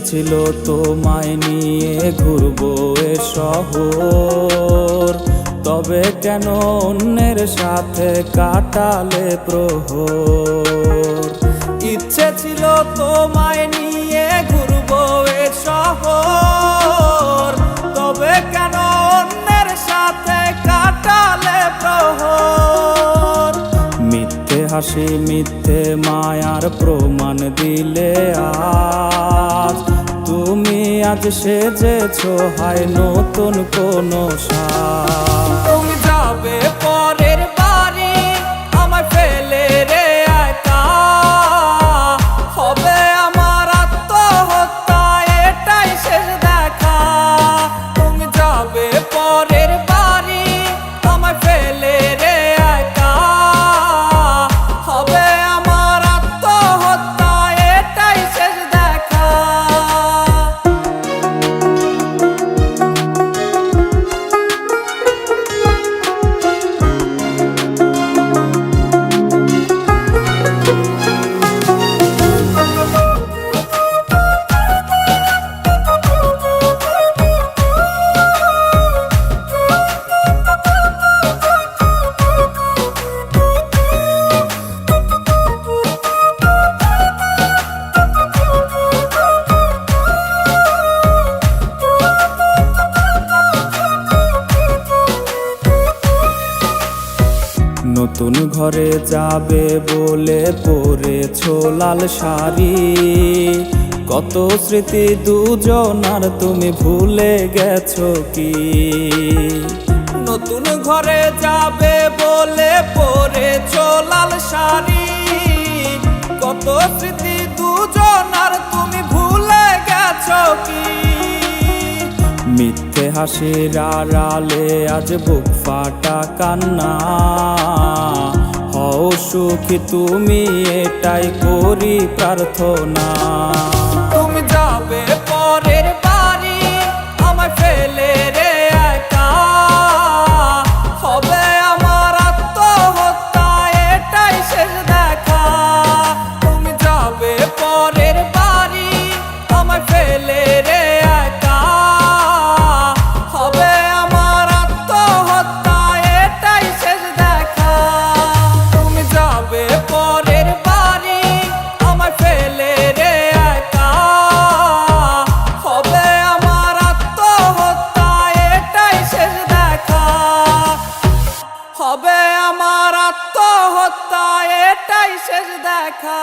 ছিল তোমায় নিয়ে ঘুরবো এ শহর, তবে কেন অন্যের সাথে কাটালে প্রহর। ইচ্ছে ছিল তোমায় নিয়ে ঘুরবো এ শহর, তবে কেন অন্যের সাথে কাটালে প্রহর। মিথ্যে হাসি মিথ্যে মায়ার প্রমাণ দিলে আজ, তুমি আজ সেজেছো হয় নতুন কোনো সাজ। তুমি যাবে পরের বাড়ি আমায় ফেলে রে একা, হবে আমার আত্মহত্যা এটাই শেষ দেখা। তুমি যাবে পরের বাড়ি আমায় ফেলে রে একা, হবে আমার আত্মহত্যা এটাই শেষ দেখা। নতুন ঘরে যাবে বলে পরেছো লাল শাড়ি, কত স্মৃতি দুজনার তুমি ভুলে গেছো কি? নতুন ঘরে যাবে বলে পরেছো লাল শাড়ি, কত স্মৃতি দুজনার তুমি ভুলে গেছো কি? মিথ্যে হাসির আড়ালে আজ বুক ফাটা কান্না, হও সুখী তুমি এটাই করি প্রার্থনা। তুমি যাবে পরের বাড়ি আমায় ফেলে রে একা, হবে আমার আত্মহত্যা এটাই শেষ দেখা। তুমি যাবে পরের বাড়ি আমায় ফেলে রে একা, হবে আমার আত্মহত্যা এটাই শেষ দেখা। তুমি যাবে পরের বাড়ি আমায় ফেলে রে একা, হবে আমার আত্মহত্যা এটাই শেষ দেখা। হবে আমার আত্মহত্যা এটাই শেষ দেখা।